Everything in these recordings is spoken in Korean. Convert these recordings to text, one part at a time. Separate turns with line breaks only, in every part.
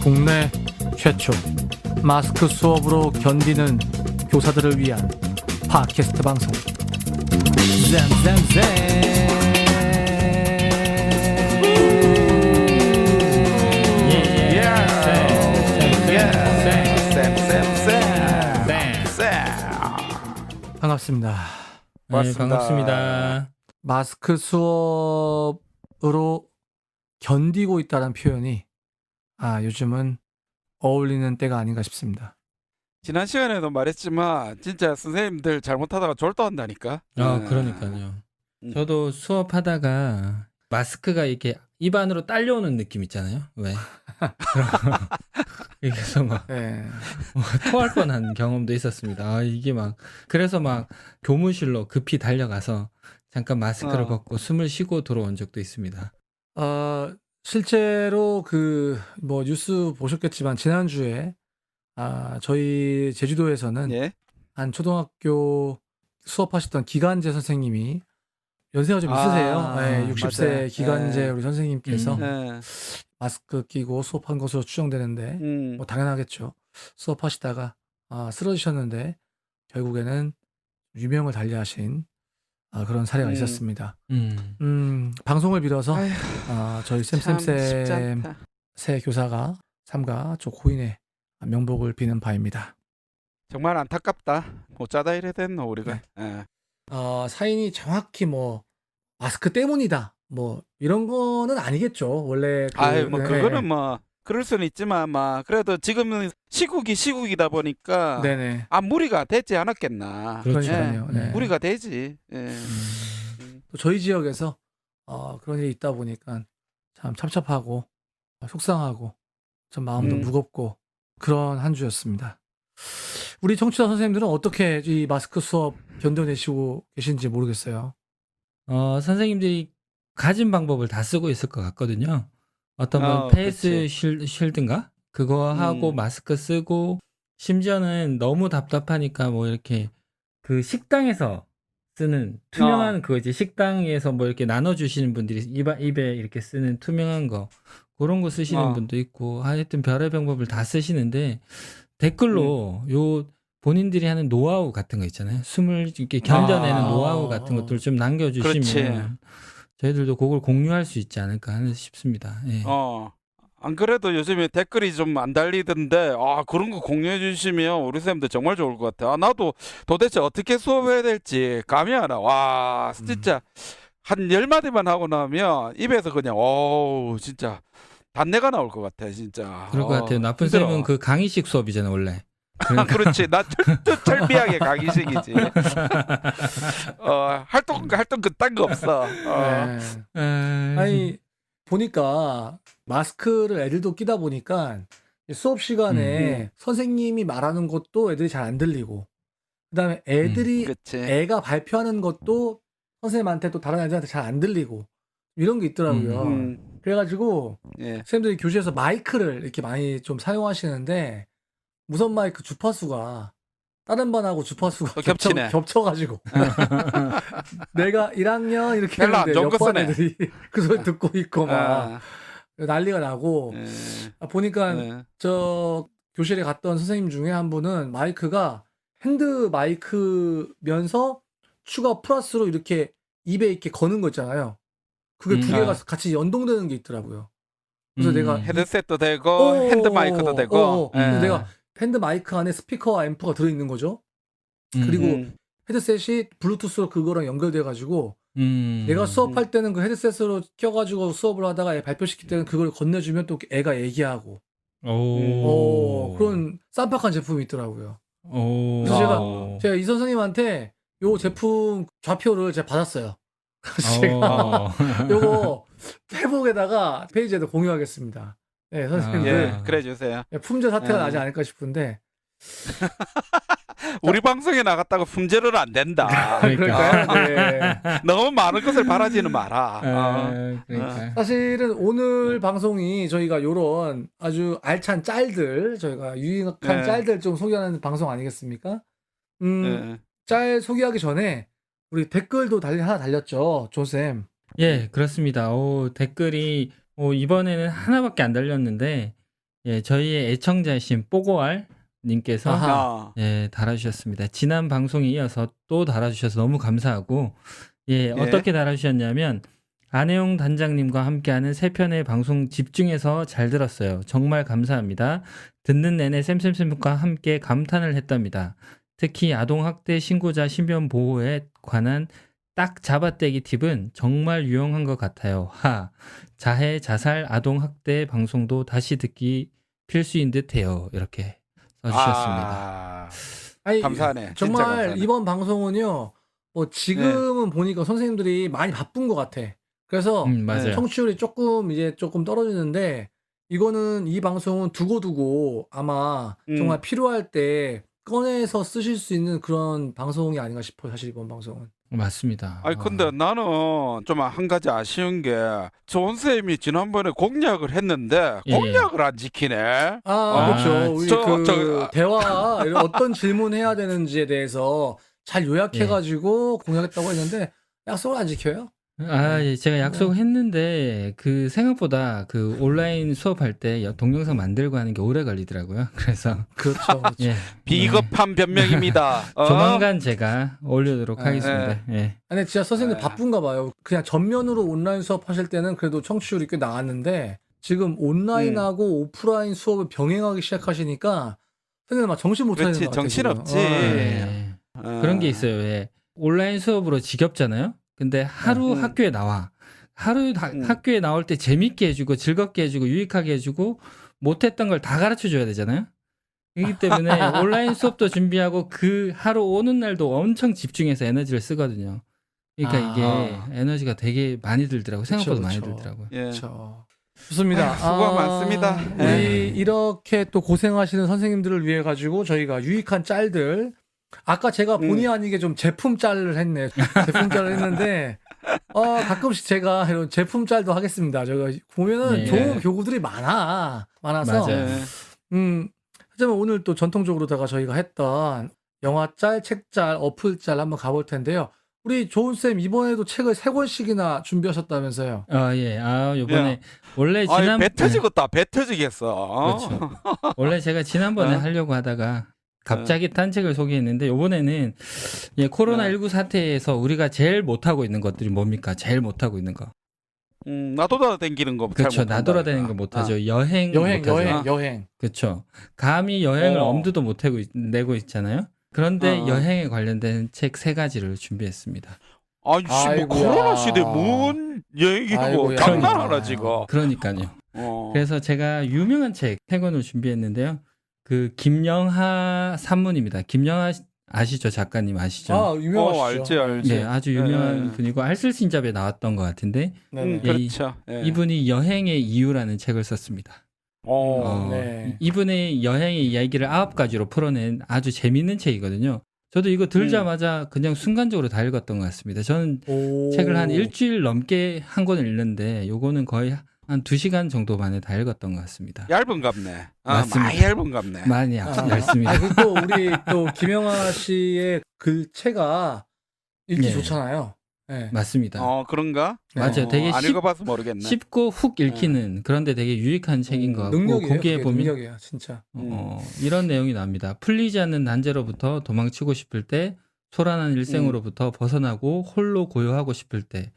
국내 최초 마스크 수업으로 견디는 교사들을 위한 팟캐스트 방송 반갑습니다.
네, 반갑습니다.
마스크 수업으로 견디고 있다는 표현이 요즘은 어울리는 때가 아닌가 싶습니다.
지난 시간에도 말했지만 진짜 선생님들 잘못하다가 졸도한다니까.
그러니까요. 저도 수업하다가 마스크가 이렇게 입안으로 딸려오는 느낌 있잖아요. 왜? 그래서 막
네.
토할 뻔한 경험도 있었습니다. 이게 막 그래서 막 교무실로 급히 달려가서 잠깐 마스크를 벗고 숨을 쉬고 들어온 적도 있습니다.
실제로 뭐 뉴스 보셨겠지만 지난주에 저희 제주도에서는
예?
한 초등학교 수업하셨던 기간제 선생님이 연세가 좀 있으세요. 네, 60세
맞아요.
기간제
예.
우리 선생님께서
예.
마스크 끼고 수업한 것으로 추정되는데 뭐 당연하겠죠. 수업하시다가 쓰러지셨는데 결국에는 유명을 달리하신 그런 사례가 있었습니다. 방송을 빌어서 저희 쌤쌤쌤 새 교사가 삼가 저 고인의 명복을 비는 바입니다.
정말 안타깝다. 어쩌다 이래 됐노 우리가.
네. 사인이 정확히 뭐 마스크 때문이다 뭐 이런 거는 아니겠죠. 원래
그거는 뭐 그럴 수는 있지만 막 그래도 지금은 시국이다 보니까
네네.
무리가 되지 않았겠나.
그러니까요.
예.
네.
무리가 되지. 예.
또 저희 지역에서 그런 일이 있다 보니까 참 찹찹하고 속상하고 좀 마음도 무겁고 그런 한 주였습니다. 우리 청취자 선생님들은 어떻게 이 마스크 수업 견뎌내시고 계신지 모르겠어요.
선생님들이 가진 방법을 다 쓰고 있을 것 같거든요. 어떤 분 페이스 쉴드인가? 그거 하고 마스크 쓰고 심지어는 너무 답답하니까 뭐 이렇게 그 식당에서 쓰는 투명한 그거 이제 식당에서 뭐 이렇게 나눠주시는 분들이 입에 이렇게 쓰는 투명한 거 그런 거 쓰시는 분도 있고 하여튼 별의 방법을 다 쓰시는데 댓글로 요 본인들이 하는 노하우 같은 거 있잖아요. 숨을 이렇게 견뎌내는 노하우 같은 것들 좀 남겨주시면
그렇지.
저희들도 그걸 공유할 수 있지 않을까 싶습니다. 예.
안 그래도 요즘에 댓글이 좀 안 달리던데 그런 거 공유해 주시면 우리 쌤들 정말 좋을 것 같아. 나도 도대체 어떻게 수업해야 될지 감이 안 와. 와 진짜 한 10마디만 하고 나면 입에서 그냥 진짜 단내가 나올 것 같아 진짜.
그럴 것 같아요. 나쁜
힘들어.
쌤은 그 강의식 수업이잖아 원래.
그렇지. 나 철비하게 강의식이지. 활동 그딴 거 없어.
네. 아니 보니까 마스크를 애들도 끼다 보니까 수업 시간에 선생님이 말하는 것도 애들이 잘 안 들리고 그다음에 애들이
그치.
애가 발표하는 것도 선생님한테 또 다른 애들한테 잘 안 들리고 이런 게 있더라고요. 그래가지고 선생님들이 교실에서 마이크를 이렇게 많이 좀 사용하시는데 무선 마이크 주파수가 다른 반하고 주파수가 겹쳐가지고 내가 1학년 이렇게
별로 안
했는데
좋은 거
옆반
쓰네.
애들이 그 소리 듣고 있고 막 난리가 나고 보니까 저 교실에 갔던 선생님 중에 한 분은 마이크가 핸드 마이크면서 추가 플러스로 이렇게 입에 이렇게 거는 거 있잖아요. 그게 두 개가 같이 연동되는 게 있더라고요. 그래서 내가
헤드셋도 되고 핸드 마이크도 되고.
그래서 내가 핸드 마이크 안에 스피커와 앰프가 들어있는 거죠. 그리고 헤드셋이 블루투스로 그거랑 연결돼가지고 내가 수업할 때는 그 헤드셋으로 껴가지고 수업을 하다가 애 발표시킬 때는 그걸 건네주면 또 애가 얘기하고 그런 쌈박한 제품이 있더라고요. 그래서 제가 이 선생님한테 요 제품 좌표를 제가 받았어요. 그래서 제가 요거 페북에다가 페이지에다 공유하겠습니다. 네, 선생님들
그래 주세요.
품절 사태가 나지 않을까 싶은데
우리 방송에 나갔다고 품절은 안 된다.
그러니까요.
너무 많은 것을 바라지는 마라.
그러니까.
사실은 오늘 방송이 저희가 요런 아주 알찬 짤들 저희가 유익한 짤들 좀 소개하는 방송 아니겠습니까?
예.
짤 소개하기 전에 우리 댓글도 하나 달렸죠, 존쌤.
예, 그렇습니다. 댓글이 이번에는 하나밖에 안 달렸는데 예, 저희의 애청자이신 뽀고알 님께서
아하.
예, 달아주셨습니다. 지난 방송에 이어서 또 달아주셔서 너무 감사하고 예, 어떻게 달아주셨냐면 안혜용 단장님과 함께하는 3편의 방송 집중해서 잘 들었어요. 정말 감사합니다. 듣는 내내 쌤쌤쌤과 함께 감탄을 했답니다. 특히 아동학대 신고자 신변 보호에 관한 딱 잡아떼기 팁은 정말 유용한 것 같아요. 자해, 자살, 아동학대 방송도 다시 듣기 필수인 듯해요. 이렇게 써주셨습니다.
아니,
감사하네. 진짜
정말
감사하네.
이번 방송은요, 뭐 지금은 보니까 선생님들이 많이 바쁜 것 같아. 그래서
맞아요.
청취율이 조금 떨어지는데, 이거는 이 방송은 두고두고 아마 정말 필요할 때 꺼내서 쓰실 수 있는 그런 방송이 아닌가 싶어요. 사실 이번 방송은.
맞습니다.
아니 근데 나는 좀 한 가지 아쉬운 게 조은 쌤이 지난번에 공약을 했는데
예.
공약을 안 지키네.
그렇죠. 우리
저-
대화, 이런 어떤 질문 해야 되는지에 대해서 잘 요약해가지고 공약했다고 했는데, 약속을 안 지켜요?
예, 제가 약속했는데 그 생각보다 그 온라인 수업할 때 동영상 만들고 하는 게 오래 걸리더라고요. 그래서
그렇죠.
예,
비겁한 변명입니다.
조만간 제가 올리도록
예.
하겠습니다. 예.
아니, 진짜 선생님들
네.
바쁜가 봐요. 그냥 전면으로 온라인 수업 하실 때는 그래도 청취율이 꽤 나왔는데, 지금 온라인하고 오프라인 수업을 병행하기 시작하시니까 선생님 막 정신 못 차리는
그렇지,
것 같아요.
정신없지.
지금.
예. 그런 게 있어요. 예. 온라인 수업으로 지겹잖아요. 근데 하루 학교에 나와. 학교에 나올 때 재밌게 해주고 즐겁게 해주고 유익하게 해주고 못했던 걸 다 가르쳐 줘야 되잖아요. 그렇기 때문에 온라인 수업도 준비하고 그 하루 오는 날도 엄청 집중해서 에너지를 쓰거든요. 그러니까 이게 에너지가 되게 많이 들더라고요. 생각보다 많이
그쵸.
들더라고요.
예.
그렇죠. 좋습니다.
수고가 많습니다.
우리 이렇게 또 고생하시는 선생님들을 위해 가지고 저희가 유익한 짤들, 아까 제가 본의 아니게 좀 제품 짤을 했네. 제품 짤을 했는데 가끔씩 제가 이런 제품 짤도 하겠습니다. 제가 보면은
네.
좋은 교구들이 많아서
맞아요.
하지만 오늘 또 전통적으로다가 저희가 했던 영화 짤, 책 짤, 어플 짤 한번 가볼 텐데요. 우리 조은쌤 이번에도 책을 3권씩이나 준비하셨다면서요.
예. 요번에 원래
배 터지겠다. 배 터지겠어.
그렇죠. 원래 제가 지난번에 하려고 하다가 갑자기 딴 책을 소개했는데 이번에는 코로나19 사태에서 우리가 제일 못하고 있는 것들이 뭡니까? 제일 못하고 있는 거.
나돌아다니는 거.
그렇죠. 나돌아다니는 거 못하죠. 여행 못하죠.
여행.
그렇죠. 감히 여행을 엄두도 못 내고 있잖아요. 그런데 여행에 관련된 책 3가지를 준비했습니다.
아이씨, 뭐
아이고야.
코로나 시대 뭔 얘기고
아이고야.
장난하나 지금.
그러니까요.
어.
그래서 제가 유명한 책 3권을 준비했는데요. 그 김영하 산문입니다. 김영하 아시죠? 작가님 아시죠?
유명하시죠.
알지.
네, 아주 유명한 분이고 알쓸신잡에 나왔던 것 같은데
네네.
그렇죠. 예.
이분이 여행의 이유라는 책을 썼습니다.
네.
이분의 여행의 이야기를 9가지로 풀어낸 아주 재밌는 책이거든요. 저도 이거 들자마자 그냥 순간적으로 다 읽었던 것 같습니다. 저는 책을 한 일주일 넘게 한 권을 읽는데 요거는 거의 한 2시간 정도 만에 다 읽었던 것 같습니다.
얇은 갑네.
맞습니다.
많이 얇은 갑네.
많이 얇습니다.
그리고 또 우리 또 김영하 씨의 글체가 읽기
네.
좋잖아요. 네.
맞습니다.
그런가?
맞아요. 되게
안 읽어봐서 모르겠네.
쉽고 훅 읽히는 그런데 되게 유익한 책인 것 같고
능력이에요.
거기에
그게
보면
능력이에요, 진짜.
이런 내용이 나옵니다. 풀리지 않는 난제로부터 도망치고 싶을 때, 소란한 일생으로부터 벗어나고 홀로 고요하고 싶을 때,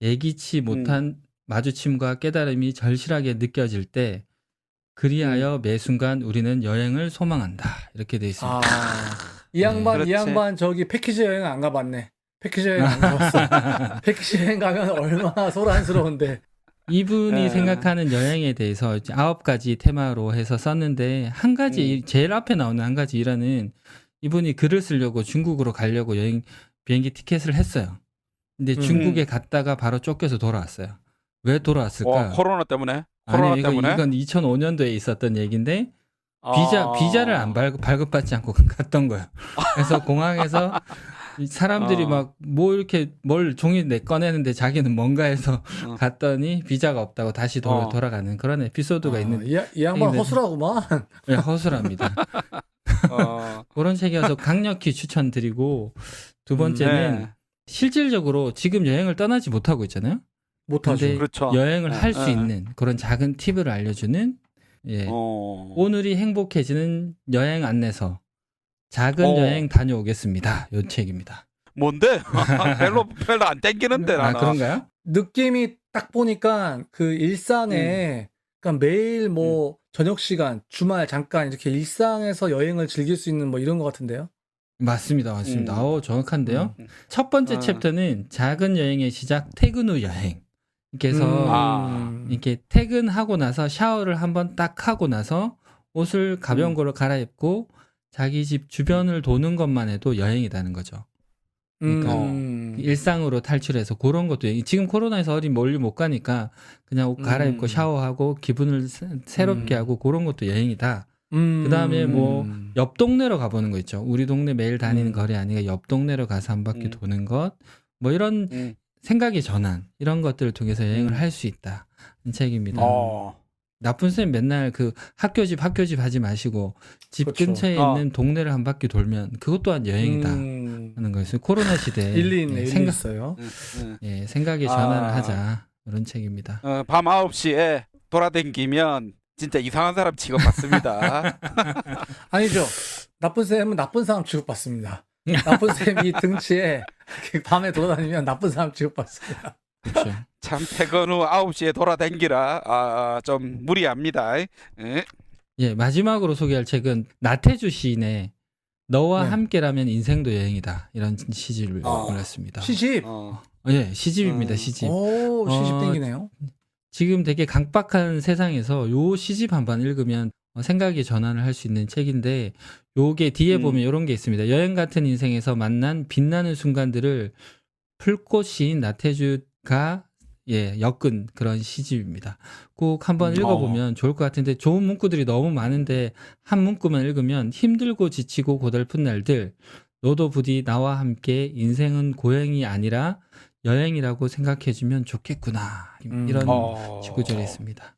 예기치 못한 마주침과 깨달음이 절실하게 느껴질 때, 그리하여 매 순간 우리는 여행을 소망한다. 이렇게 돼 있습니다.
이 양반
그렇지.
저기 패키지 여행 안 가봤네. 패키지 여행 안 가봤어. 패키지 여행 가면 얼마나 소란스러운데.
이분이 생각하는 여행에 대해서 이제 9가지 테마로 해서 썼는데 한 가지 제일 앞에 나오는 한 가지 일화는 이분이 글을 쓰려고 중국으로 가려고 비행기 티켓을 했어요. 근데 중국에 갔다가 바로 쫓겨서 돌아왔어요. 왜 돌아왔을까?
코로나 때문에? 코로나
아니요,
때문에?
이건 2005년도에 있었던 얘기인데
아.
비자를 안 발급받지 않고 갔던 거예요. 그래서 공항에서 사람들이 막 뭐 이렇게 뭘 종이 꺼내는데 자기는 뭔가 해서 갔더니 비자가 없다고 다시 돌아가는 그런 에피소드가 있는.
이 양반 허술하구만.
네, 허술합니다. 그런 책이어서 강력히 추천드리고 두 번째는
네.
실질적으로 지금 여행을 떠나지 못하고 있잖아요.
못하죠.
근데
그렇죠.
여행을 할 수
네.
있는 그런 작은 팁을 알려주는 예. 오늘이 행복해지는 여행 안내서 작은 여행 다녀오겠습니다. 요 책입니다.
뭔데? 별로 안 땡기는데
아
나는.
그런가요?
느낌이 딱 보니까 그 일상에 그러니까 매일 뭐 저녁 시간, 주말 잠깐 이렇게 일상에서 여행을 즐길 수 있는 뭐 이런 것 같은데요.
맞습니다. 정확한데요. 첫 번째
음.
챕터는 작은 여행의 시작, 퇴근 후 여행. 이렇게 해서 이렇게 퇴근하고 나서 샤워를 한번 딱 하고 나서 옷을 가벼운 거로 갈아입고 자기 집 주변을 도는 것만 해도 여행이라는 거죠. 그러니까 일상으로 탈출해서 그런 것도 지금 코로나에서 어디 멀리 못 가니까 그냥 옷 갈아입고 샤워하고 기분을 새롭게 하고 그런 것도 여행이다. 그다음에 뭐 옆 동네로 가보는 거 있죠. 우리 동네 매일 다니는 거리 아니라 옆 동네로 가서 한 바퀴 도는 것. 뭐 이런 생각의 전환 이런 것들을 통해서 여행을 할 수 있다. 이 책입니다. 나쁜 쌤 맨날 그 학교 집 하지 마시고 집
그렇죠.
근처에 있는 동네를 한 바퀴 돌면 그것 또한 여행이다 하는 거였어요. 코로나 시대에
일리 있네. 일리
생각,
있어요.
생각의 전환을 하자 이런 책입니다.
밤 9시에 돌아다니면 진짜 이상한 사람 취급받습니다.
아니죠. 나쁜 쌤은 나쁜 사람 취급받습니다. 나쁜 쌤이 등치에 밤에 돌아다니면 나쁜 사람 취급받습니다.
그렇죠.
참 퇴근 후 9시에 돌아다니라 좀 무리합니다.
예, 마지막으로 소개할 책은 나태주 시인의 너와
네.
함께라면 인생도 여행이다 이런 시집을 골랐습니다.
시집.
예, 시집입니다. 시집.
오, 시집 땡기네요.
지금 되게 각박한 세상에서 요 시집 한번 읽으면 생각의 전환을 할 수 있는 책인데 요게 뒤에 보면 이런 게 있습니다. 여행 같은 인생에서 만난 빛나는 순간들을 풀꽃 시인 나태주가 엮은 그런 시집입니다. 꼭 한번 읽어보면 좋을 것 같은데 좋은 문구들이 너무 많은데 한 문구만 읽으면 힘들고 지치고 고달픈 날들 너도 부디 나와 함께 인생은 고행이 아니라 여행이라고 생각해주면 좋겠구나 이런 구절이 있습니다.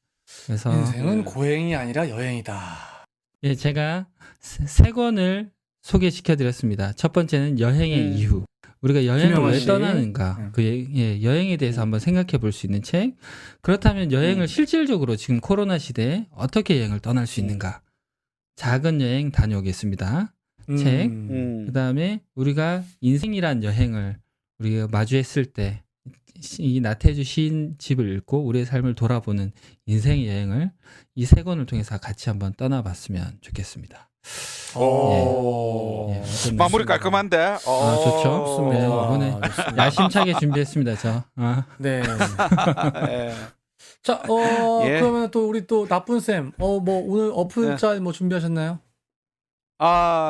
그래서
인생은 고행이 아니라 여행이다.
예, 제가 세 권을 소개시켜드렸습니다. 첫 번째는 여행의 이유. 우리가 여행을
김영하
왜
씨.
떠나는가? 여행에 대해서 한번 생각해 볼 수 있는 책. 그렇다면 여행을 실질적으로 지금 코로나 시대에 어떻게 여행을 떠날 수 있는가? 작은 여행 다녀오겠습니다. 책. 그다음에 우리가 인생이란 여행을 우리가 마주했을 때 이 나태주 시인 집을 읽고 우리의 삶을 돌아보는 인생의 여행을 이 세 권을 통해서 같이 한번 떠나봤으면 좋겠습니다. 어떤
마무리
말씀인가요?
깔끔한데.
좋죠.
좋습니다.
네, 이번에
좋습니다.
야심차게 준비했습니다. 저.
네.
예.
자,
예.
그러면 또 우리 또 나쁜 쌤, 뭐 오늘 어플짤 뭐 준비하셨나요?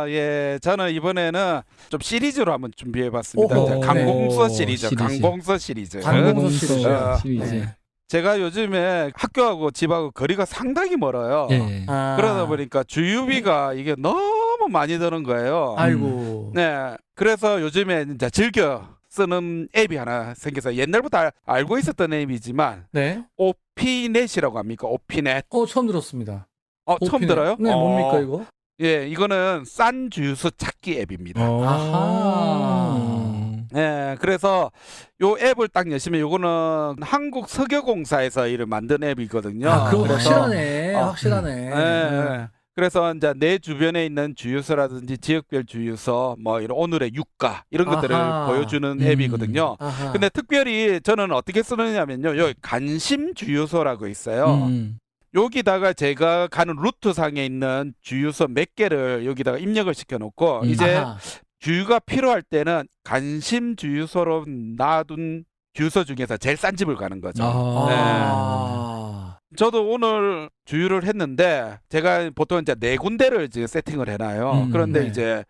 예. 저는 이번에는 좀 시리즈로 한번 준비해봤습니다.
오호.
이제 강공서 시리즈.
시리즈.
강공서 시리즈.
강공서 시리즈.
시리즈.
네.
제가 요즘에 학교하고 집하고 거리가 상당히 멀어요.
예.
그러다 보니까 주유비가 이게 너무 많이 드는 거예요.
아이고.
네. 그래서 요즘에 이제 즐겨 쓰는 앱이 하나 생겨서 옛날부터 알고 있었던 앱이지만
네.
오피넷이라고 합니까? 오피넷.
처음 들었습니다.
처음
오피넷.
들어요?
네, 뭡니까 이거?
예, 이거는 싼 주유소 찾기 앱입니다.
아하.
예, 그래서 요 앱을 딱 여시면 요거는 한국 석유공사에서 이를 만든 앱이거든요.
그거
그래서
확실하네. 확실하네.
예. 그래서 이제 내 주변에 있는 주유소라든지 지역별 주유소 뭐 이런 오늘의 유가 이런 것들을
아하.
보여주는 앱이거든요.
아하.
근데 특별히 저는 어떻게 쓰느냐면요. 여기 관심 주유소라고 있어요. 여기다가 제가 가는 루트상에 있는 주유소 몇 개를 여기다가 입력을 시켜놓고 이제
아하.
주유가 필요할 때는 관심 주유소로 놔둔 주유소 중에서 제일 싼 집을 가는 거죠.
아.
저도 오늘 주유를 했는데 제가 보통 이제 네 군데를 이제 세팅을 해놔요. 그런데
네.
이제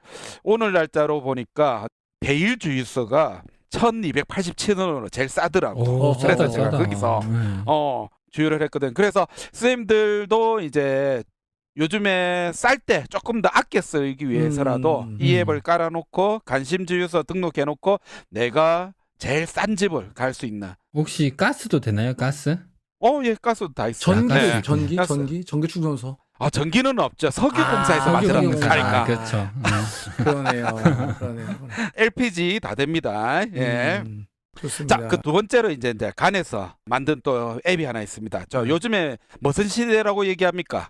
오늘 날짜로 보니까 대일 주유소가 1,287원으로 제일 싸더라고. 그래서 제가 거기서 주유를 했거든. 그래서 선생님들도 이제 요즘에 쌀 때 조금 더 아껴 쓰기 위해서라도 이 앱을 깔아놓고 관심 주유소 등록해놓고 내가 제일 싼 집을 갈 수 있나.
혹시 가스도 되나요? 가스?
예, 가스도 다 있어요.
전기,
네.
전기,
가스.
전기, 전기 충전소.
아, 전기는 없죠. 석유공사에서
아,
만들었는
석유공사.
거니까.
그렇죠.
그러네요. 그러네요.
LPG 다 됩니다. 예.
좋습니다.
자, 그 두 번째로 이제 간에서 만든 또 앱이 하나 있습니다. 저
네.
요즘에 무슨 시대라고 얘기합니까?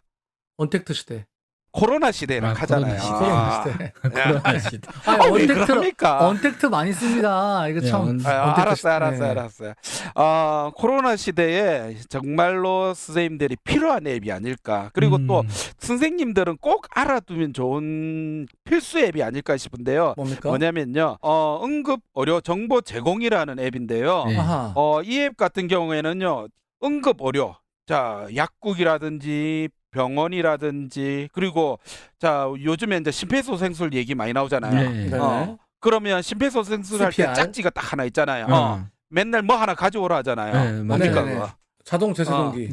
언택트 시대.
코로나 시대라
아,
하잖아요.
코로나 시대.
코로나 시대.
왜 그럽니까?
언택트 많이 씁니다. 이거 참. 언택트
알았어요. 코로나 시대에 정말로 선생님들이 필요한 앱이 아닐까. 그리고 또 선생님들은 꼭 알아두면 좋은 필수 앱이 아닐까 싶은데요.
뭡니까?
뭐냐면요. 응급 의료 정보 제공이라는 앱인데요.
네.
아하.
이 앱 같은 경우에는요. 응급 의료, 자, 약국이라든지 병원이라든지 그리고 자, 요즘에 이제 심폐소생술 얘기 많이 나오잖아요.
네.
네.
그러면 심폐소생술 할 때
CPR?
짝지가 딱 하나 있잖아요.
어.
맨날 뭐 하나 가져오라 하잖아요.
네,
뭡니까
네네네.
그거?
자동 제세동기.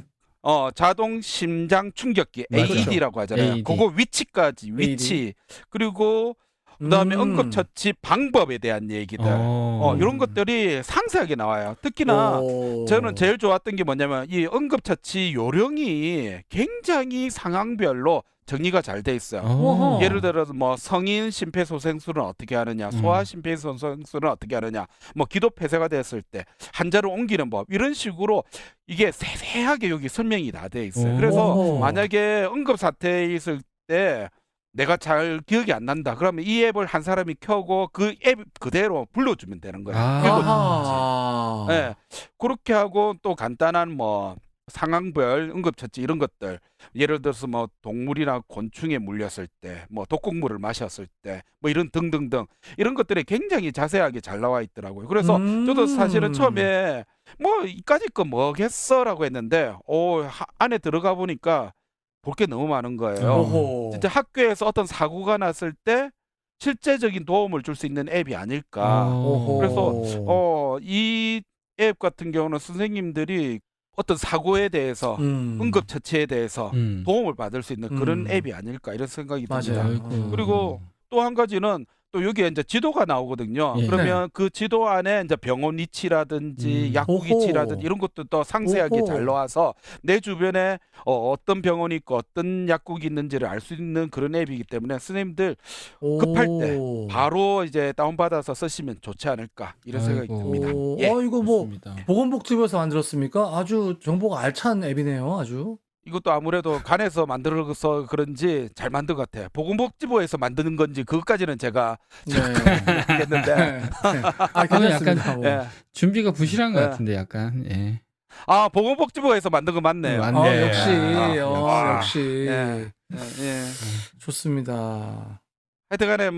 자동 심장 충격기
맞아.
AED라고 하잖아요.
AED.
그거 위치까지 위치 그리고 그다음에 응급처치 방법에 대한 얘기들 이런 것들이 상세하게 나와요. 특히나 저는 제일 좋았던 게 뭐냐면 이 응급처치 요령이 굉장히 상황별로 정리가 잘 돼 있어요.
어허.
예를 들어서 뭐 성인 심폐소생술은 어떻게 하느냐, 소아 심폐소생술은 어떻게 하느냐, 뭐 기도 폐쇄가 됐을 때 환자를 옮기는 법 이런 식으로 이게 세세하게 여기 설명이 다 돼 있어요. 그래서
어허.
만약에 응급 사태에 있을 때 내가 잘 기억이 안 난다. 그러면 이 앱을 한 사람이 켜고 그 앱 그대로 불러주면 되는 거예요.
아하.
네, 그렇게 하고 또 간단한 뭐 상황별 응급처치 이런 것들 예를 들어서 뭐 동물이나 곤충에 물렸을 때 뭐 독극물을 마셨을 때 뭐 이런 등등등 이런 것들이 굉장히 자세하게 잘 나와 있더라고요. 그래서 저도 사실은 처음에 뭐 이까짓 거 뭐겠어라고 했는데 안에 들어가 보니까 볼 게 너무 많은 거예요.
오호.
진짜 학교에서 어떤 사고가 났을 때 실제적인 도움을 줄 수 있는 앱이 아닐까.
오호.
그래서 이 앱 같은 경우는 선생님들이 어떤 사고에 대해서 응급처치에 대해서 도움을 받을 수 있는 그런 앱이 아닐까 이런 생각이 듭니다.
맞아요.
그리고 또 한 가지는 또 여기에 이제 지도가 나오거든요.
예.
그러면 그 지도 안에 이제 병원 위치라든지 약국
오호.
위치라든지 이런 것도 또 상세하게
오호.
잘 나와서 내 주변에 어떤 병원이 있고 어떤 약국이 있는지를 알 수 있는 그런 앱이기 때문에 선생님들 급할 때 바로 이제 다운받아서 쓰시면 좋지 않을까 이런 생각이 듭니다. 예.
이거 뭐
좋습니다.
보건복지부에서 만들었습니까? 아주 정보가 알찬 앱이네요. 아주.
이것도 아무래도 간에서 만들어서 그런지 잘 만든 것 같아요. 보건복지부에서 만드는 건지 그것까지는 제가 모르겠는데.
네. 아, 괜찮습니다.
약간
뭐.
예.
준비가 부실한 것
네.
같은데 약간. 예.
보건복지부에서 만든 거 맞네요.
맞네.
역시. 역시.
예. 예.
좋습니다.
하여튼간에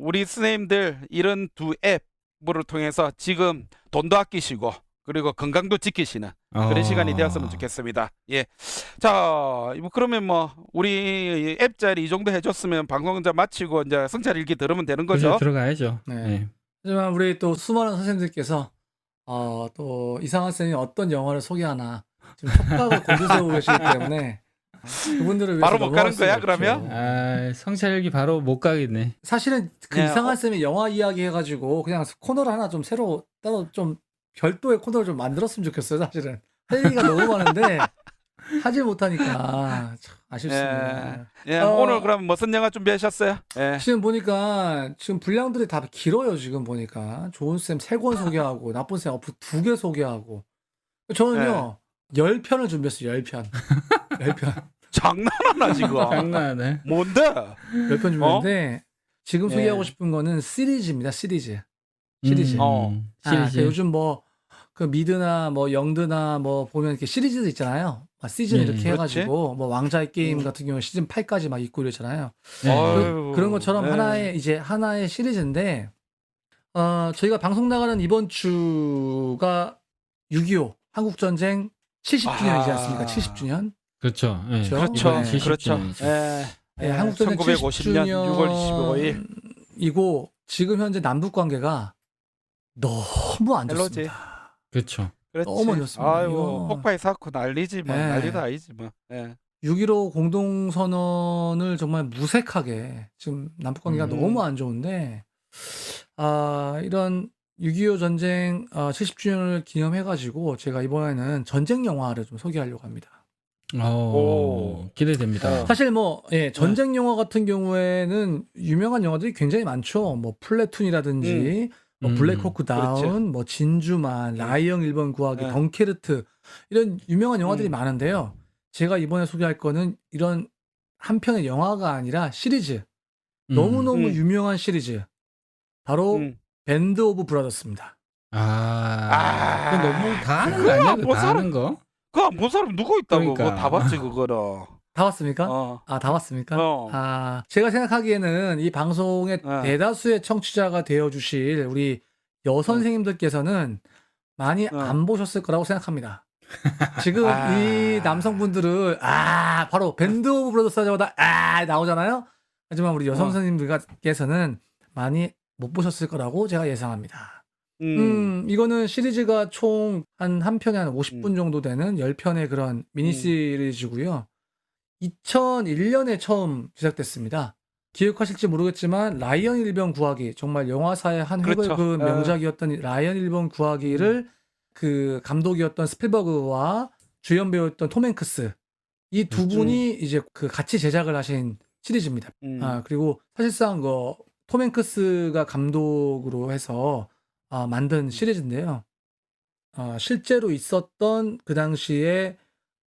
우리 선생님들 이런 두 앱을 통해서 지금 돈도 아끼시고 그리고 건강도 지키시는 그런 시간이 되었으면 좋겠습니다. 예. 자, 그러면 우리 앱 자리 이 정도 해줬으면 방송 이제 마치고 이제 성찰 일기 들으면 되는 거죠?
그죠, 들어가야죠.
네.
네.
하지만 우리 또 수많은 선생님들께서 또 이상한 쌤이 어떤 영화를 소개하나 지금 촉각을 곤두세우고 계시기 때문에 그분들을 위해서
바로 못 가는
넘어갈 수가
거야,
없죠.
그러면?
성찰일기 바로 못 가겠네.
사실은 그
네,
이상한 쌤이 영화 이야기 해가지고 그냥 코너를 하나 좀 새로 따로 좀 별도의 코너를 좀 만들었으면 좋겠어요. 사실은 할 얘기가 너무 많은데 하지 못하니까 참 아쉽습니다.
예. 오늘 그럼 무슨 영화 준비하셨어요? 예.
지금 보니까 지금 분량들이 다 길어요. 지금 보니까 좋은 쌤 3권 소개하고 나쁜 쌤 어프 2개 소개하고 저는요 10편을 준비했어요. 10편. 10편.
장난하나 지금?
장난하네.
뭔데?
10편 준비했는데 지금
예.
소개하고 싶은 거는 시리즈입니다. 시리즈. 시리즈.
시리즈.
요즘 그 미드나 영드나 보면 이렇게 시리즈도 있잖아요. 시즌 이렇게
그렇지.
해가지고 왕자의 게임 같은 경우 시즌 8까지 막 있고 이러잖아요.
아유,
그런 것처럼
네.
하나의 시리즈인데 저희가 방송 나가는 이번 주가 6.25 한국전쟁 70주년이지 않습니까? 70주년.
그렇죠. 예.
그렇죠.
이번에
그렇죠.
70주년이죠.
예.
한국전쟁
1950년 6월 25일.
이고 지금 현재 남북 관계가 너무 안
헬로지.
좋습니다.
그렇죠.
그렇지.
너무 좋습니다.
아이고,
이거.
폭파에 쌓고 난리지 뭐.
네.
난리도 아니지 뭐. 예.
6.15 공동선언을 정말 무색하게 지금 남북 관계가 너무 안 좋은데 이런 6.25 전쟁 70주년을 기념해가지고 제가 이번에는 전쟁 영화를 좀 소개하려고 합니다.
오.
기대됩니다.
사실 뭐 전쟁 영화 같은 경우에는 유명한 영화들이 굉장히 많죠. 뭐 플래툰이라든지 뭐 블랙호크 다운,
그렇죠.
뭐 진주만, 라이언 1번 구하기, 덩케르트 이런 유명한 영화들이 많은데요. 제가 이번에 소개할 거는 이런 한 편의 영화가 아니라 시리즈. 너무너무 유명한 시리즈. 바로 밴드 오브 브라더스입니다.
그건 너무 다 아는 거
그거
아니야?
뭐
다
사람-
아는 거?
그거 안 본 사람 누구 있다고?
그러니까.
그거 다 봤지 그거는.
다 봤습니까?
어.
다 봤습니까?
어.
제가 생각하기에는 이 방송의 대다수의 청취자가 되어주실 우리 여선생님들께서는 많이 안 보셨을 거라고 생각합니다. 지금 이 남성분들은 바로 밴드 오브 브라더스 하자마자 나오잖아요. 하지만 우리 여선생님들께서는 많이 못 보셨을 거라고 제가 예상합니다. 이거는 시리즈가 총 한 편에 한 50분 정도 되는 10편의 그런 미니 시리즈고요. 2001년에 처음 제작됐습니다. 기억하실지 모르겠지만 라이언 1번 구하기, 정말 영화사의 한 획을
그렇죠.
그은 명작이었던 이 라이언 1번 구하기를 그 감독이었던 스필버그와 주연 배우였던 톰 행크스, 이 두 분이 이제 그 같이 제작을 하신 시리즈입니다. 그리고 사실상 톰 행크스가 감독으로 해서 만든 시리즈인데요. 실제로 있었던 그 당시에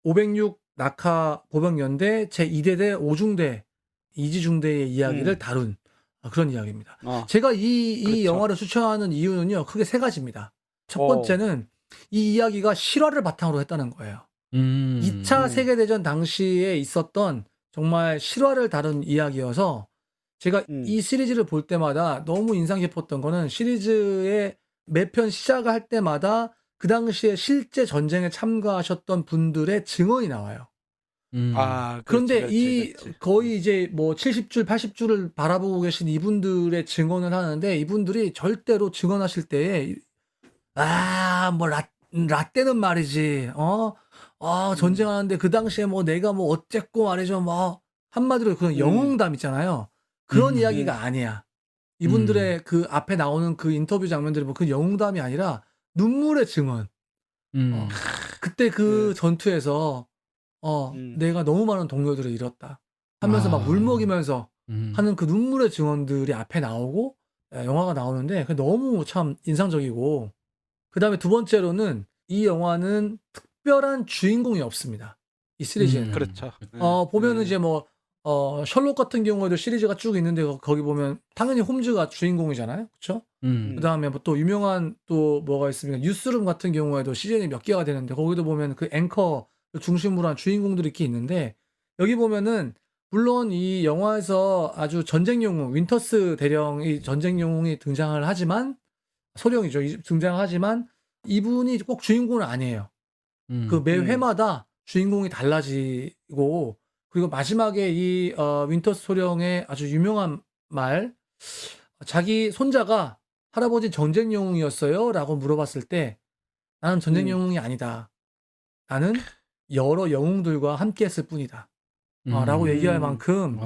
506 낙하 보병연대 제2대대 5중대 이지중대의 이야기를 다룬 그런 이야기입니다. 제가 이
그렇죠.
영화를 추천하는 이유는요, 크게 세 가지입니다. 첫 번째는 이 이야기가 실화를 바탕으로 했다는 거예요. 2차 세계대전 당시에 있었던 정말 실화를 다룬 이야기여서 제가 이 시리즈를 볼 때마다 너무 인상 깊었던 거는 시리즈의 매편 시작을 할 때마다 그 당시에 실제 전쟁에 참가하셨던 분들의 증언이 나와요. 그런데
그렇지.
거의 이제 뭐 70줄, 80줄을 바라보고 계신 이분들의 증언을 하는데, 이분들이 절대로 증언하실 때에 뭐 라떼는 말이지, 전쟁하는데 그 당시에 뭐 내가 뭐 어쨌고 말이죠, 뭐 한마디로 그런 영웅담 있잖아요. 그런 이야기가 아니야. 이분들의 그 앞에 나오는 그 인터뷰 장면들이 뭐 그 영웅담이 아니라 눈물의 증언. 그때 그 전투에서 내가 너무 많은 동료들을 잃었다 하면서 막 울먹이면서 하는 그 눈물의 증언들이 앞에 나오고 영화가 나오는데 그게 너무 참 인상적이고, 그 다음에 두 번째로는 이 영화는 특별한 주인공이 없습니다. 이 시리즈에는.
그렇죠.
보면은 이제 뭐 셜록 같은 경우에도 시리즈가 쭉 있는데 거기 보면 당연히 홈즈가 주인공이잖아요. 그렇죠? 그다음에 뭐 또 유명한 또 뭐가 있습니까? 뉴스룸 같은 경우에도 시즌이 몇 개가 되는데 거기도 보면 그 앵커 중심으로 한 주인공들이 이렇게 있는데, 여기 보면은 물론 이 영화에서 아주 전쟁 영웅 윈터스 대령이 전쟁 영웅이 등장을 하지만, 소령이죠. 등장하지만 이분이 꼭 주인공은 아니에요. 그 매 회마다 주인공이 달라지고, 그리고 마지막에 이 윈터스 소령의 아주 유명한 말, 자기 손자가 할아버지 전쟁 영웅이었어요? 라고 물어봤을 때 나는 전쟁 영웅이 아니다. 나는 여러 영웅들과 함께 했을 뿐이다. 라고 얘기할 만큼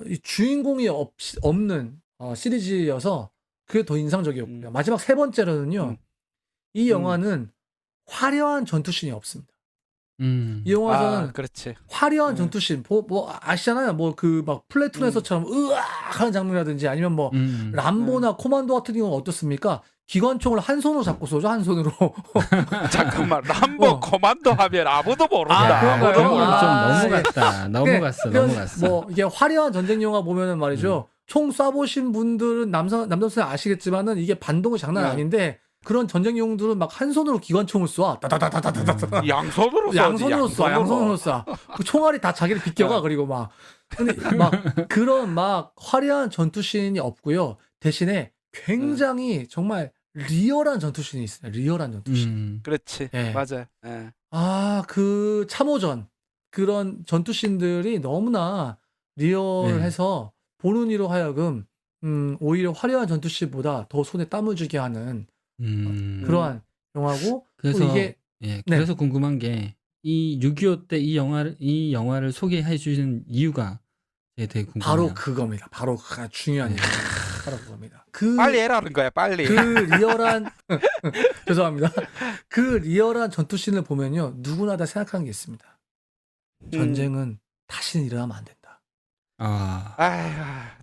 이 주인공이 없는 시리즈여서 그게 더 인상적이었고요. 마지막 세 번째로는요, 이 영화는 화려한 전투씬이 없습니다. 이 영화에서는
그렇지.
화려한 전투씬, 뭐 아시잖아요. 뭐 그 막 플래툰에서처럼 으악 하는 장면이라든지, 아니면 뭐 람보나 코만도 같은 경우는 어떻습니까? 기관총을 한 손으로 잡고 쏘죠, 한 손으로.
잠깐만, 람보 코만도 하면 아무도 모른다.
그런가요?
아무도
그건
몰라.
좀 넘어갔다. 넘어갔어.
뭐 이게 화려한 전쟁 영화 보면은 말이죠. 총 쏴보신 분들은 남자들 아시겠지만은 이게 반동이 장난 아닌데, 그런 전쟁 영웅들은 막 한 손으로 기관총을 쏴. 따다다다다다다.
양손으로 쏴.
양손으로 쏴. 그 총알이 다 자기를 비껴가. 그리고 막 근데 막 그런 막 화려한 전투씬이 없고요. 대신에 굉장히 정말 리얼한 전투씬이 있어요. 리얼한 전투씬.
그렇지.
예.
맞아. 예.
그 참호전 그런 전투씬들이 너무나 리얼해서 보는 이로 하여금 오히려 화려한 전투씬보다 더 손에 땀을 쥐게 하는 그러한 영화고,
그래서
또 이게
그래서 궁금한 게 이 6.25 때 이 영화를 소개해 주시는 이유가 되게 궁금해요.
바로 그겁니다. 바로 그 중요한 얘기입니다. 바로 그겁니다.
빨리 해라는 거야, 빨리.
그 리얼한 죄송합니다. 그 리얼한 전투씬을 보면요, 누구나 다 생각하는 게 있습니다. 전쟁은 다시는 일어나면 안 된다.
아휴,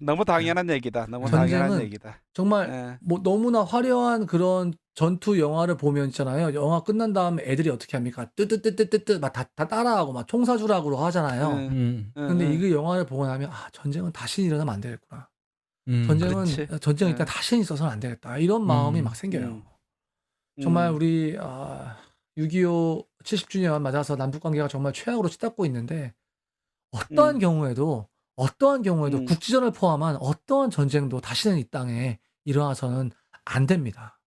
너무 당연한 얘기다. 너무 당연한
전쟁은
얘기다.
정말
예.
뭐 너무나 화려한 그런 전투 영화를 보면 있잖아요. 영화 끝난 다음에 애들이 어떻게 합니까? 뜨뜨뜨뜨뜨뜨 막 다 따라하고 막 총사주락으로 하잖아요. 근데
응.
이 영화를 보고 나면 전쟁은 다시 일어나면 안 되겠구나.
그렇지.
전쟁은 일단
예.
다시는 있어서는 안 되겠다. 이런 마음이 막 생겨요. 정말 우리 6.25 70주년 맞아서 남북 관계가 정말 최악으로 치닫고 있는데 어떠한 경우에도 국지전을 포함한 어떠한 전쟁도 다시는 이 땅에 일어나서는 안 됩니다.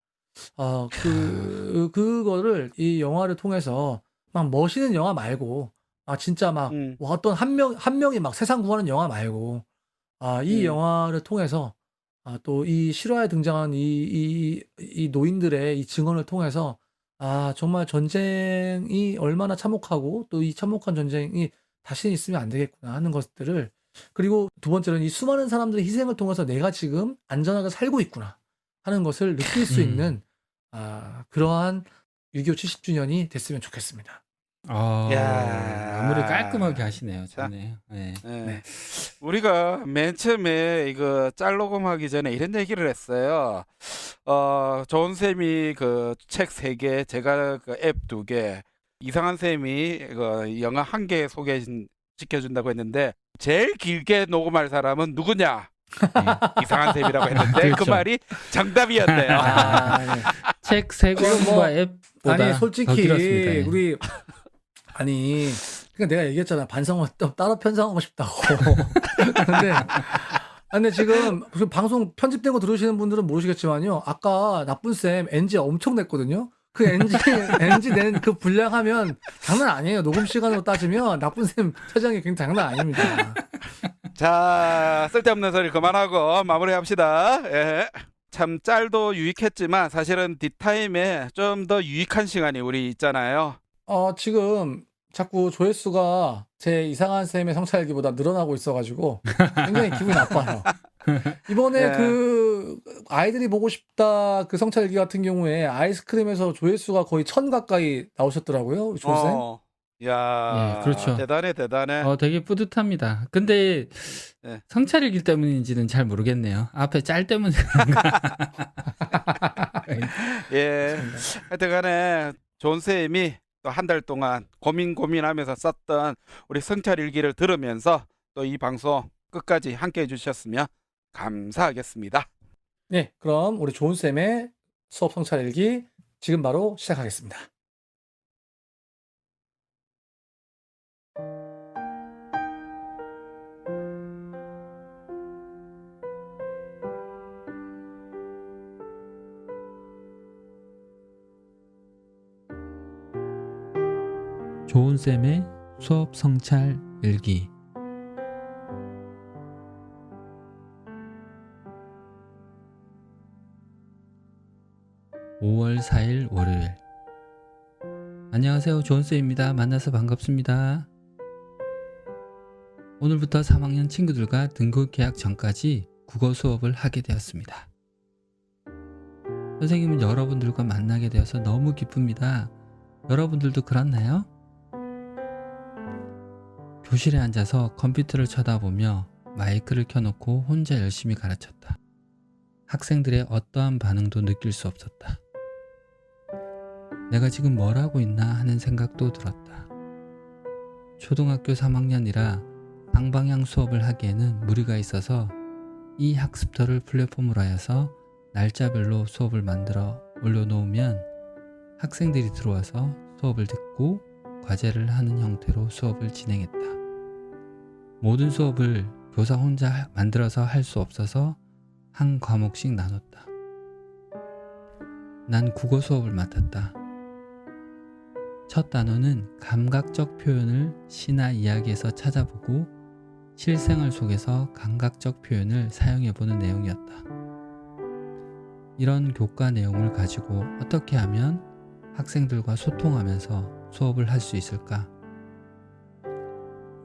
그거를 이 영화를 통해서 막 멋있는 영화 말고 진짜 막 어떤 한 명이 막 세상 구하는 영화 말고 이 영화를 통해서 또 이 실화에 등장한 이 노인들의 이 증언을 통해서 정말 전쟁이 얼마나 참혹하고 또 이 참혹한 전쟁이 다시는 있으면 안 되겠구나 하는 것들을, 그리고 두 번째는 이 수많은 사람들의 희생을 통해서 내가 지금 안전하게 살고 있구나 하는 것을 느낄 수 있는 그러한 6.25 70주년이 됐으면 좋겠습니다.
야.
마무리 깔끔하게 하시네요.
자.
좋네요. 네.
네. 우리가 맨 처음에 이거 짤 녹음하기 전에 이런 얘기를 했어요. 좋은 쌤이 그 책 3개, 제가 그 앱 2개, 이상한 쌤이 그 영화 1개 소개시켜준다고 했는데 제일 길게 녹음할 사람은 누구냐? 이상한 쌤이라고 했는데
그렇죠.
그 말이 정답이었네요.
네.
책 3권과 앱보다
아니 솔직히
더 길었습니다. 예.
우리 그러니까 내가 얘기했잖아. 반성을 따라 편성하고 싶다고. 근데 지금 방송 편집된 거 들으시는 분들은 모르시겠지만요. 아까 나쁜 쌤 NG 엄청 냈거든요. 그 NG 낸 그 분량하면 장난 아니에요. 녹음 시간으로 따지면 나쁜 쌤 퇴장이 굉장히 장난 아닙니다.
자, 쓸데없는 소리 그만하고 마무리합시다. 예. 참 짤도 유익했지만 사실은 뒷타임에 좀 더 유익한 시간이 우리 있잖아요.
지금 자꾸 조회수가 제 이상한 쌤의 성찰기보다 늘어나고 있어가지고 굉장히 기분이 나빠요. 이번에
네.
그 아이들이 보고 싶다 그 성찰기 같은 경우에 아이스크림에서 조회수가 거의 1000 가까이 나오셨더라고요, 조쌤.
야,
예, 그렇죠.
대단해.
되게 뿌듯합니다. 근데
네.
성찰일기 때문인지는 잘 모르겠네요. 앞에 짤 때문에.
예. 하여튼간에 존 쌤이 또 한 달 동안 고민하면서 썼던 우리 성찰 일기를 들으면서 또 이 방송 끝까지 함께 해주셨으면 감사하겠습니다.
네, 그럼 우리 조은 쌤의 수업 성찰 일기 지금 바로 시작하겠습니다.
조은쌤의 수업 성찰 일기. (5월 4일) 월요일. 안녕하세요, 조은쌤입니다. 만나서 반갑습니다. 오늘부터 3학년 친구들과 등급 개학 전까지 국어 수업을 하게 되었습니다. 선생님은 여러분들과 만나게 되어서 너무 기쁩니다. 여러분들도 그렇나요? 교실에 앉아서 컴퓨터를 쳐다보며 마이크를 켜놓고 혼자 열심히 가르쳤다. 학생들의 어떠한 반응도 느낄 수 없었다. 내가 지금 뭘 하고 있나 하는 생각도 들었다. 초등학교 3학년이라 쌍방향 수업을 하기에는 무리가 있어서 이 학습터를 플랫폼으로 하여서 날짜별로 수업을 만들어 올려놓으면 학생들이 들어와서 수업을 듣고 과제를 하는 형태로 수업을 진행했다. 모든 수업을 교사 혼자 만들어서 할 수 없어서 한 과목씩 나눴다. 난 국어 수업을 맡았다. 첫 단어는 감각적 표현을 시나 이야기에서 찾아보고 실생활 속에서 감각적 표현을 사용해보는 내용이었다. 이런 교과 내용을 가지고 어떻게 하면 학생들과 소통하면서 수업을 할 수 있을까?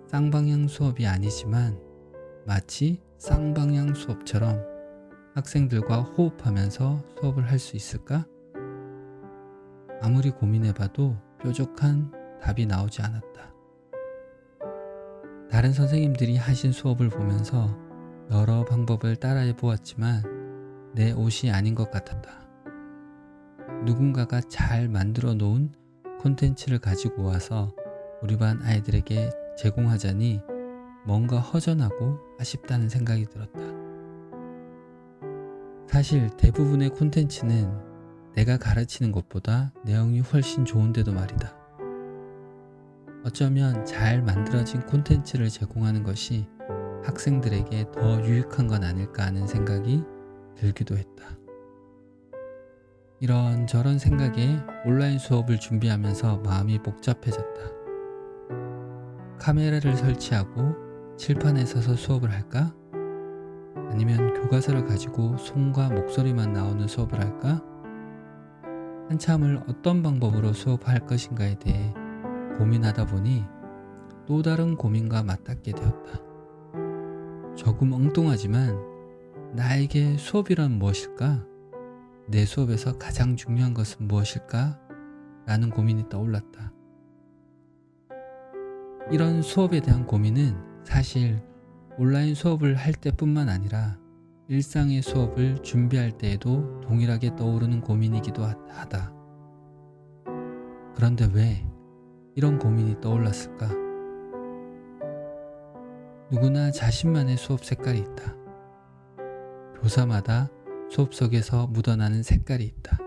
쌍방향 수업이 아니지만 마치 쌍방향 수업처럼 학생들과 호흡하면서 수업을 할 수 있을까? 아무리 고민해봐도 뾰족한 답이 나오지 않았다. 다른 선생님들이 하신 수업을 보면서 여러 방법을 따라해 보았지만 내 옷이 아닌 것 같았다. 누군가가 잘 만들어 놓은 콘텐츠를 가지고 와서 우리 반 아이들에게 제공하자니 뭔가 허전하고 아쉽다는 생각이 들었다. 사실 대부분의 콘텐츠는 내가 가르치는 것보다 내용이 훨씬 좋은데도 말이다. 어쩌면 잘 만들어진 콘텐츠를 제공하는 것이 학생들에게 더 유익한 건 아닐까 하는 생각이 들기도 했다. 이런저런 생각에 온라인 수업을 준비하면서 마음이 복잡해졌다. 카메라를 설치하고 칠판에 서서 수업을 할까? 아니면 교과서를 가지고 손과 목소리만 나오는 수업을 할까? 한참을 어떤 방법으로 수업할 것인가에 대해 고민하다 보니 또 다른 고민과 맞닿게 되었다. 조금 엉뚱하지만 나에게 수업이란 무엇일까? 내 수업에서 가장 중요한 것은 무엇일까? 라는 고민이 떠올랐다. 이런 수업에 대한 고민은 사실 온라인 수업을 할 때뿐만 아니라 일상의 수업을 준비할 때에도 동일하게 떠오르는 고민이기도 하다. 그런데 왜 이런 고민이 떠올랐을까? 누구나 자신만의 수업 색깔이 있다. 교사마다 수업 속에서 묻어나는 색깔이 있다.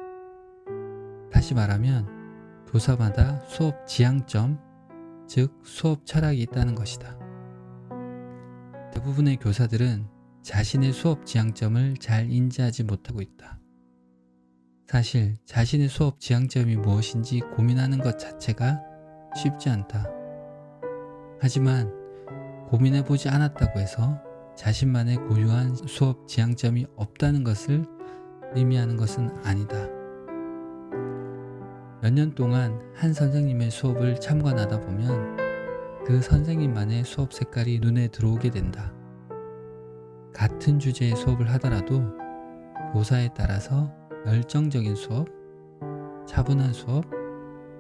다시 말하면 교사마다 수업 지향점, 즉 수업 철학이 있다는 것이다. 대부분의 교사들은 자신의 수업 지향점을 잘 인지하지 못하고 있다. 사실 자신의 수업 지향점이 무엇인지 고민하는 것 자체가 쉽지 않다. 하지만 고민해보지 않았다고 해서 자신만의 고유한 수업 지향점이 없다는 것을 의미하는 것은 아니다. 몇 년 동안 한 선생님의 수업을 참관하다 보면 그 선생님만의 수업 색깔이 눈에 들어오게 된다. 같은 주제의 수업을 하더라도 교사에 따라서 열정적인 수업, 차분한 수업,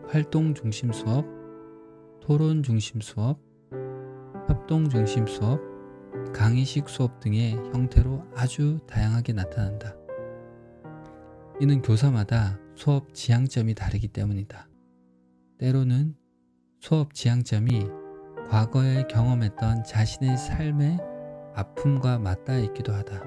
활동 중심 수업, 토론 중심 수업, 협동 중심 수업, 강의식 수업 등의 형태로 아주 다양하게 나타난다. 이는 교사마다 수업 지향점이 다르기 때문이다. 때로는 수업 지향점이 과거에 경험했던 자신의 삶의 아픔과 맞닿아 있기도 하다.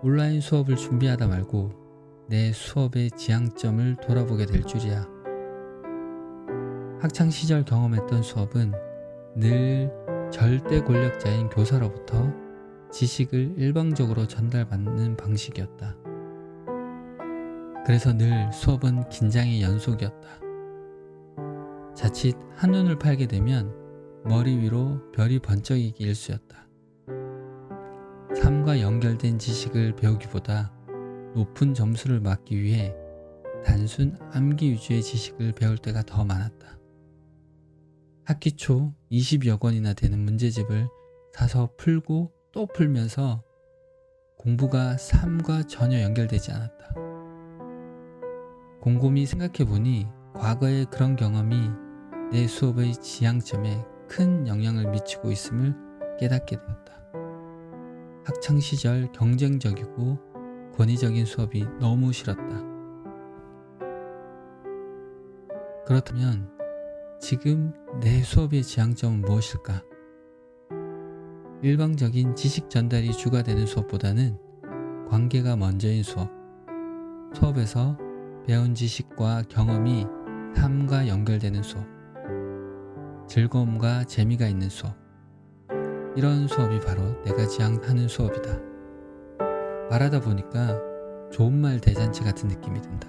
온라인 수업을 준비하다 말고 내 수업의 지향점을 돌아보게 될 줄이야. 학창시절 경험했던 수업은 늘 절대 권력자인 교사로부터 지식을 일방적으로 전달받는 방식이었다. 그래서 늘 수업은 긴장의 연속이었다. 자칫 한눈을 팔게 되면 머리 위로 별이 번쩍이기 일쑤였다. 삶과 연결된 지식을 배우기보다 높은 점수를 받기 위해 단순 암기 위주의 지식을 배울 때가 더 많았다. 학기 초 20여 권이나 되는 문제집을 사서 풀고 또 풀면서 공부가 삶과 전혀 연결되지 않았다. 곰곰이 생각해보니 과거의 그런 경험이 내 수업의 지향점에 큰 영향을 미치고 있음을 깨닫게 되었다. 학창시절 경쟁적이고 권위적인 수업이 너무 싫었다. 그렇다면 지금 내 수업의 지향점은 무엇일까? 일방적인 지식 전달이 주가 되는 수업보다는 관계가 먼저인 수업, 수업에서 배운 지식과 경험이 삶과 연결되는 수업, 즐거움과 재미가 있는 수업, 이런 수업이 바로 내가 지향하는 수업이다. 말하다 보니까 좋은 말 대잔치 같은 느낌이 든다.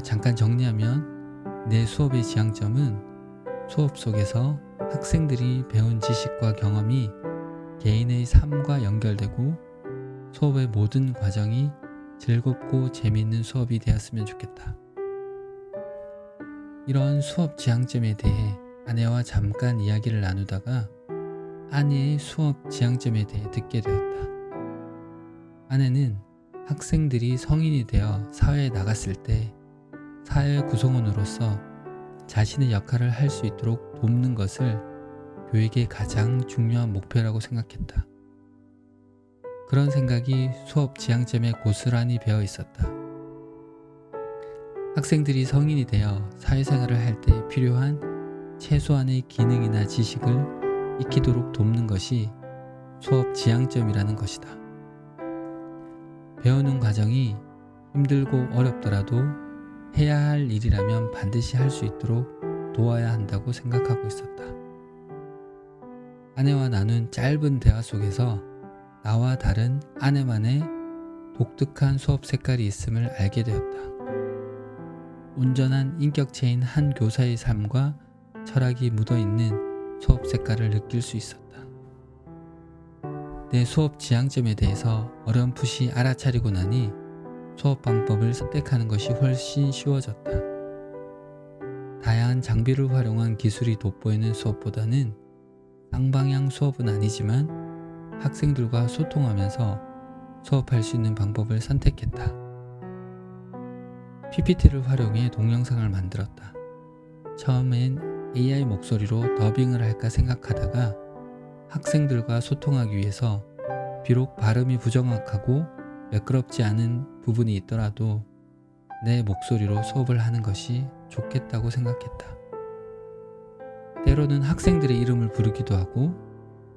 잠깐 정리하면 내 수업의 지향점은 수업 속에서 학생들이 배운 지식과 경험이 개인의 삶과 연결되고 수업의 모든 과정이 즐겁고 재미있는 수업이 되었으면 좋겠다. 이런 수업 지향점에 대해 아내와 잠깐 이야기를 나누다가 아내의 수업 지향점에 대해 듣게 되었다. 아내는 학생들이 성인이 되어 사회에 나갔을 때 사회 구성원으로서 자신의 역할을 할 수 있도록 돕는 것을 교육의 가장 중요한 목표라고 생각했다. 그런 생각이 수업 지향점에 고스란히 배어 있었다. 학생들이 성인이 되어 사회생활을 할 때 필요한 최소한의 기능이나 지식을 익히도록 돕는 것이 수업 지향점이라는 것이다. 배우는 과정이 힘들고 어렵더라도 해야 할 일이라면 반드시 할 수 있도록 도와야 한다고 생각하고 있었다. 아내와 나눈 짧은 대화 속에서 나와 다른 아내만의 독특한 수업 색깔이 있음을 알게 되었다. 온전한 인격체인 한 교사의 삶과 철학이 묻어있는 수업 색깔을 느낄 수 있었다. 내 수업 지향점에 대해서 어렴풋이 알아차리고 나니 수업 방법을 선택하는 것이 훨씬 쉬워졌다. 다양한 장비를 활용한 기술이 돋보이는 수업보다는 쌍방향 수업은 아니지만 학생들과 소통하면서 수업할 수 있는 방법을 선택했다. PPT를 활용해 동영상을 만들었다. 처음엔 AI 목소리로 더빙을 할까 생각하다가 학생들과 소통하기 위해서 비록 발음이 부정확하고 매끄럽지 않은 부분이 있더라도 내 목소리로 수업을 하는 것이 좋겠다고 생각했다. 때로는 학생들의 이름을 부르기도 하고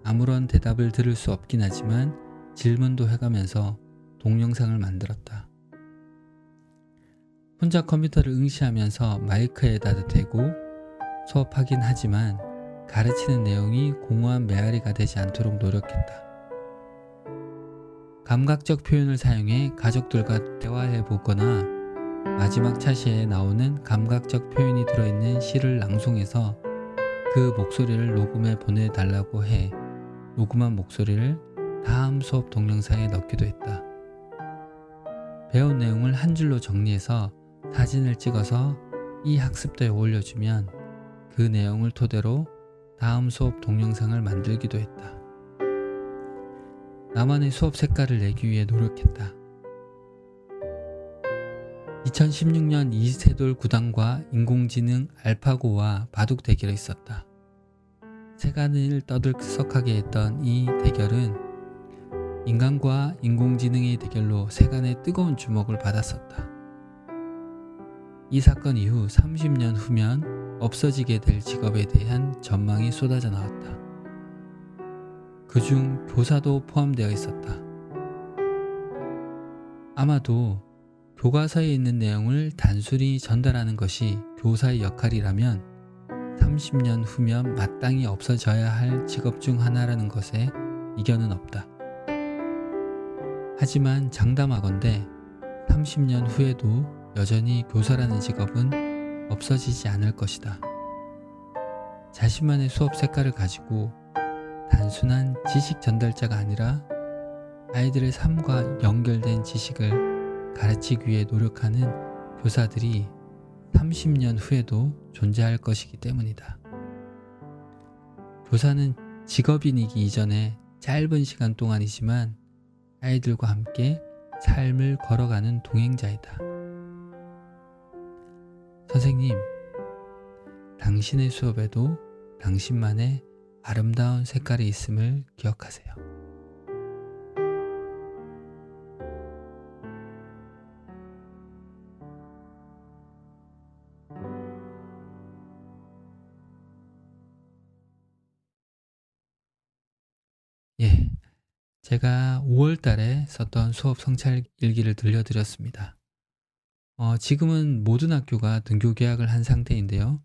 아무런 대답을 들을 수 없긴 하지만 질문도 해가면서 동영상을 만들었다. 혼자 컴퓨터를 응시하면서 마이크에다 대고 수업하긴 하지만 가르치는 내용이 공허한 메아리가 되지 않도록 노력했다. 감각적 표현을 사용해 가족들과 대화해 보거나 마지막 차시에 나오는 감각적 표현이 들어있는 시를 낭송해서 그 목소리를 녹음해 보내달라고 해 녹음한 목소리를 다음 수업 동영상에 넣기도 했다. 배운 내용을 한 줄로 정리해서 사진을 찍어서 이 학습도에 올려주면 그 내용을 토대로 다음 수업 동영상을 만들기도 했다. 나만의 수업 색깔을 내기 위해 노력했다. 2016년 이세돌 구단과 인공지능 알파고와 바둑 대결이 있었다. 세간을 떠들썩하게 했던 이 대결은 인간과 인공지능의 대결로 세간의 뜨거운 주목을 받았었다. 이 사건 이후 30년 후면 없어지게 될 직업에 대한 전망이 쏟아져 나왔다. 그중 교사도 포함되어 있었다. 아마도 교과서에 있는 내용을 단순히 전달하는 것이 교사의 역할이라면 30년 후면 마땅히 없어져야 할 직업 중 하나라는 것에 이견은 없다. 하지만 장담하건대 30년 후에도 여전히 교사라는 직업은 없어지지 않을 것이다. 자신만의 수업 색깔을 가지고 단순한 지식 전달자가 아니라 아이들의 삶과 연결된 지식을 가르치기 위해 노력하는 교사들이 30년 후에도 존재할 것이기 때문이다. 교사는 직업인이기 이전에 짧은 시간 동안이지만 아이들과 함께 삶을 걸어가는 동행자이다. 선생님, 당신의 수업에도 당신만의 아름다운 색깔이 있음을 기억하세요. 예, 제가 5월 달에 썼던 수업 성찰 일기를 들려드렸습니다. 지금은 모든 학교가 등교 계약을 한 상태인데요.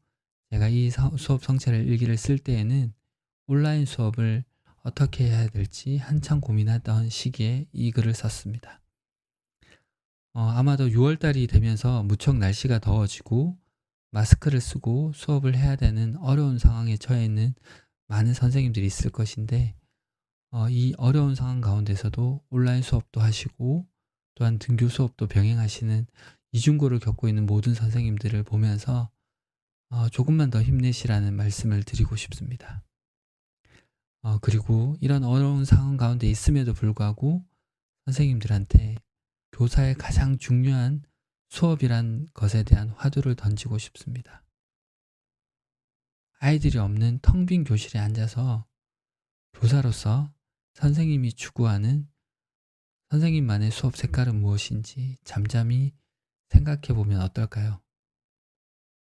제가 이 수업 성찰 일기를 쓸 때에는 온라인 수업을 어떻게 해야 될지 한참 고민하던 시기에 이 글을 썼습니다. 아마도 6월 달이 되면서 무척 날씨가 더워지고 마스크를 쓰고 수업을 해야 되는 어려운 상황에 처해 있는 많은 선생님들이 있을 것인데 이 어려운 상황 가운데서도 온라인 수업도 하시고 또한 등교 수업도 병행하시는 이중고를 겪고 있는 모든 선생님들을 보면서 조금만 더 힘내시라는 말씀을 드리고 싶습니다. 그리고 이런 어려운 상황 가운데 있음에도 불구하고 선생님들한테 교사의 가장 중요한 수업이란 것에 대한 화두를 던지고 싶습니다. 아이들이 없는 텅 빈 교실에 앉아서 교사로서 선생님이 추구하는 선생님만의 수업 색깔은 무엇인지 잠잠히 생각해 보면 어떨까요?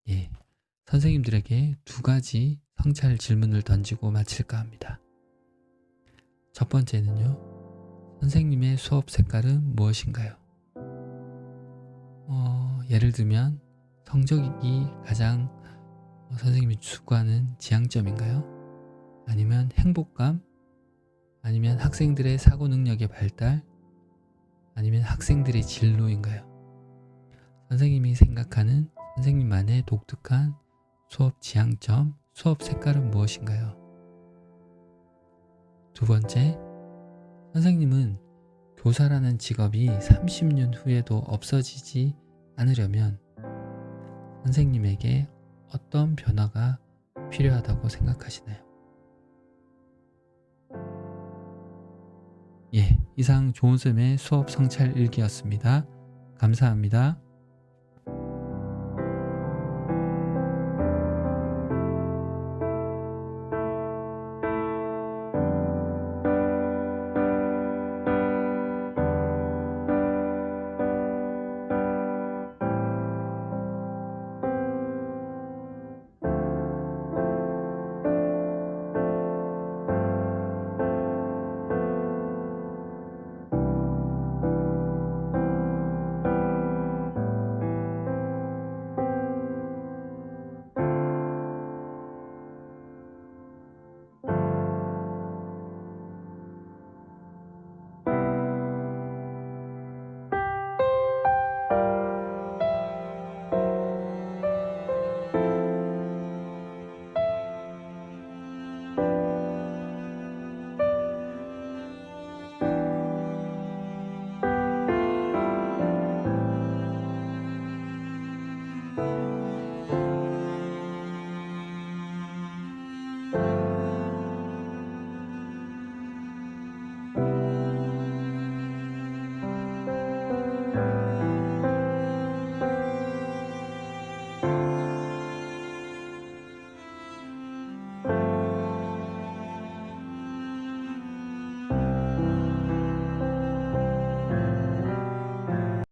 예, 선생님들에게 2가지 성찰 질문을 던지고 마칠까 합니다. 첫 번째는요, 선생님의 수업 색깔은 무엇인가요? 예를 들면 성적이 가장 선생님이 추구하는 지향점인가요? 아니면 행복감? 아니면 학생들의 사고 능력의 발달? 아니면 학생들의 진로인가요? 선생님이 생각하는 선생님만의 독특한 수업 지향점, 수업 색깔은 무엇인가요? 두 번째, 선생님은 교사라는 직업이 30년 후에도 없어지지 않으려면 선생님에게 어떤 변화가 필요하다고 생각하시나요? 예, 이상 조은쌤의 수업 성찰 일기였습니다. 감사합니다.